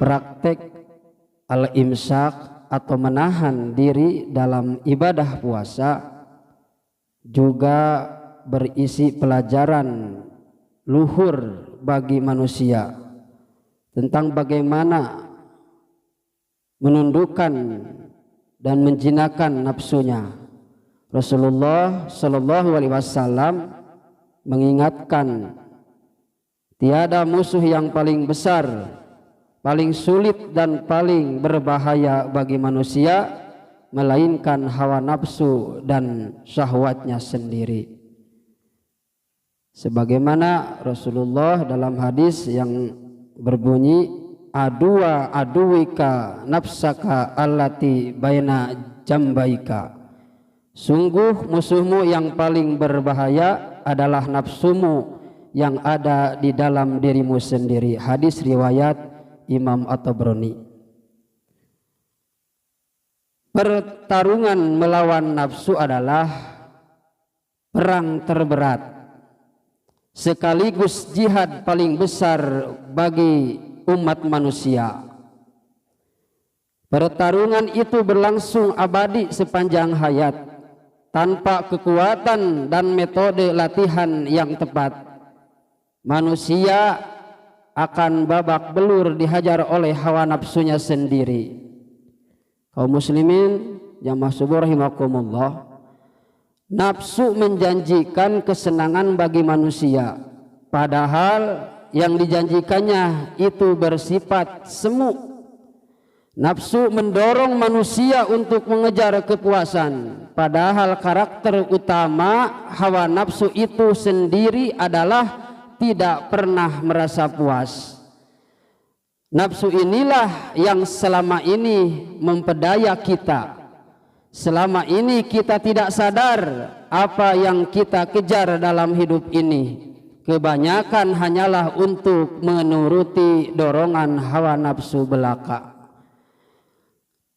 praktek al-imsak atau menahan diri dalam ibadah puasa juga berisi pelajaran luhur bagi manusia tentang bagaimana menundukkan dan menjinakkan nafsunya. Rasulullah Shallallahu Alaihi Wasallam mengingatkan tiada musuh yang paling besar, paling sulit dan paling berbahaya bagi manusia melainkan hawa nafsu dan syahwatnya sendiri. Sebagaimana Rasulullah dalam hadis yang berbunyi adua aduwika nafsaka allati baina jambaika, sungguh musuhmu yang paling berbahaya adalah nafsumu yang ada di dalam dirimu sendiri. Hadis riwayat Imam At-Tabrani. Pertarungan melawan nafsu adalah perang terberat sekaligus jihad paling besar bagi umat manusia. Pertarungan itu berlangsung abadi sepanjang hayat tanpa kekuatan dan metode latihan yang tepat. Manusia akan babak belur dihajar oleh hawa nafsunya sendiri. Kaum muslimin jamaah subuh rahimakumullah, nafsu menjanjikan kesenangan bagi manusia, padahal yang dijanjikannya itu bersifat semu. Nafsu mendorong manusia untuk mengejar kepuasan, padahal karakter utama hawa nafsu itu sendiri adalah tidak pernah merasa puas. Nafsu inilah yang selama ini mempedaya kita. Selama ini kita tidak sadar apa yang kita kejar dalam hidup ini. Kebanyakan hanyalah untuk menuruti dorongan hawa nafsu belaka.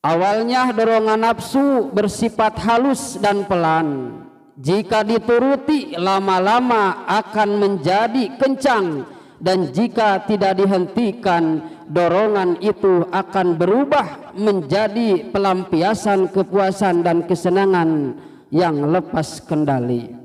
Awalnya dorongan nafsu bersifat halus dan pelan. Jika dituruti lama-lama akan menjadi kencang, dan jika tidak dihentikan dorongan itu akan berubah menjadi pelampiasan kepuasan dan kesenangan yang lepas kendali.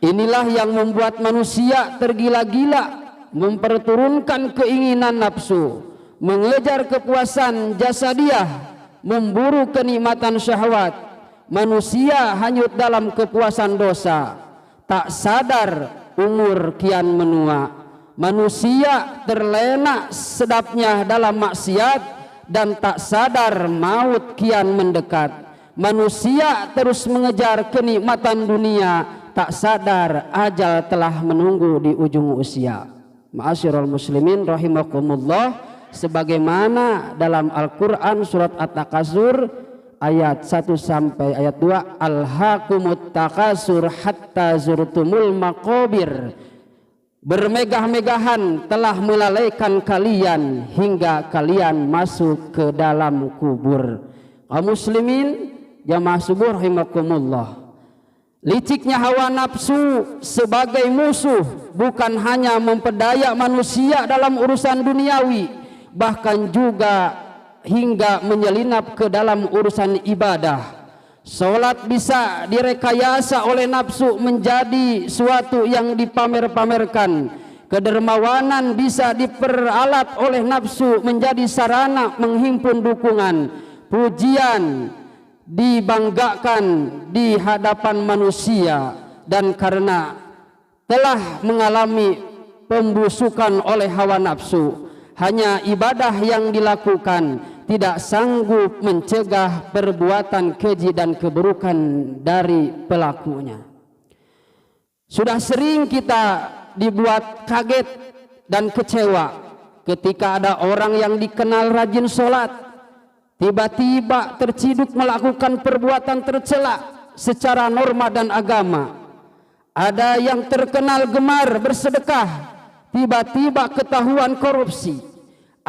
Inilah yang membuat manusia tergila-gila memperturunkan keinginan nafsu, mengejar kepuasan jasadiah, memburu kenikmatan syahwat. Manusia hanyut dalam kepuasan dosa, tak sadar umur kian menua. Manusia terlena sedapnya dalam maksiat dan tak sadar maut kian mendekat. Manusia terus mengejar kenikmatan dunia, tak sadar ajal telah menunggu di ujung usia. Ma'asyiral muslimin rahimakumullah, sebagaimana dalam Al-Quran surat At-Takasur ayat 1 sampai ayat 2, alhaqumut takasur hatta zurtumul maqabir, bermegah-megahan telah melalaikan kalian hingga kalian masuk ke dalam kubur. Kaum muslimin jamaah subuh rahimakumullah, liciknya hawa nafsu sebagai musuh bukan hanya mempedaya manusia dalam urusan duniawi, bahkan juga hingga menyelinap ke dalam urusan ibadah. Salat bisa direkayasa oleh nafsu menjadi suatu yang dipamer-pamerkan. Kedermawanan bisa diperalat oleh nafsu menjadi sarana menghimpun dukungan. Pujian dibanggakan di hadapan manusia, dan karena telah mengalami pembusukan oleh hawa nafsu, hanya ibadah yang dilakukan tidak sanggup mencegah perbuatan keji dan keburukan dari pelakunya. Sudah sering kita dibuat kaget dan kecewa ketika ada orang yang dikenal rajin sholat, tiba-tiba terciduk melakukan perbuatan tercela secara norma dan agama. Ada yang terkenal gemar bersedekah, tiba-tiba ketahuan korupsi.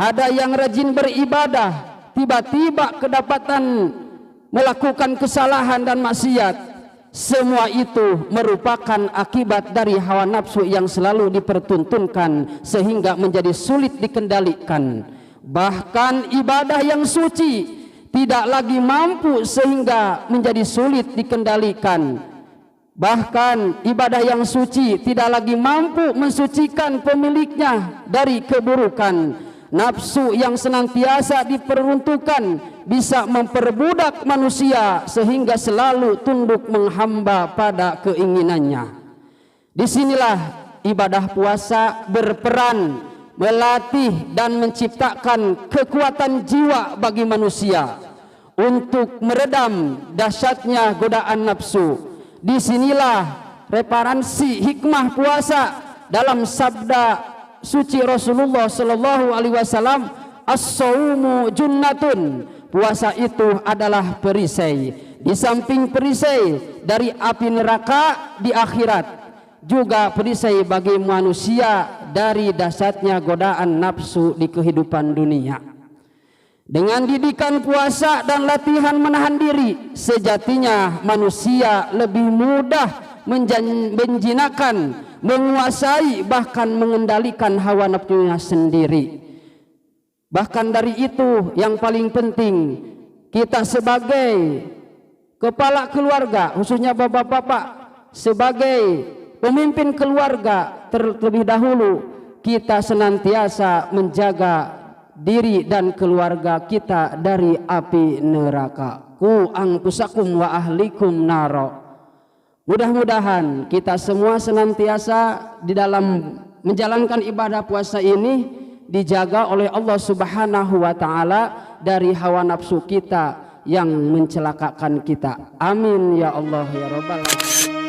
Ada yang rajin beribadah, tiba-tiba kedapatan melakukan kesalahan dan maksiat. Semua itu merupakan akibat dari hawa nafsu yang selalu dipertuntunkan sehingga menjadi sulit dikendalikan. Bahkan ibadah yang suci tidak lagi mampu sehingga menjadi sulit dikendalikan. Bahkan ibadah yang suci tidak lagi mampu mensucikan pemiliknya dari keburukan. Nafsu yang senantiasa diperuntukkan bisa memperbudak manusia sehingga selalu tunduk menghamba pada keinginannya. Disinilah ibadah puasa berperan melatih dan menciptakan kekuatan jiwa bagi manusia untuk meredam dahsyatnya godaan nafsu. Disinilah referensi hikmah puasa dalam sabda suci Rasulullah sallallahu alaihi wasallam, as-shaumu junnatun, puasa itu adalah perisai. Di samping perisai dari api neraka di akhirat, juga perisai bagi manusia dari dahsyatnya godaan nafsu di kehidupan dunia. Dengan didikan puasa dan latihan menahan diri, sejatinya manusia lebih mudah menjinakkan, menguasai, bahkan mengendalikan hawa nafsunya sendiri. Bahkan dari itu yang paling penting, kita sebagai kepala keluarga, khususnya bapak-bapak, sebagai pemimpin keluarga terlebih dahulu, kita senantiasa menjaga diri dan keluarga kita dari api neraka. Ku anfusakum wa ahlikum naro. Mudah-mudahan kita semua senantiasa di dalam menjalankan ibadah puasa ini dijaga oleh Allah Subhanahu wa taala dari hawa nafsu kita yang mencelakakan kita. Amin ya Allah ya rabbal alamin.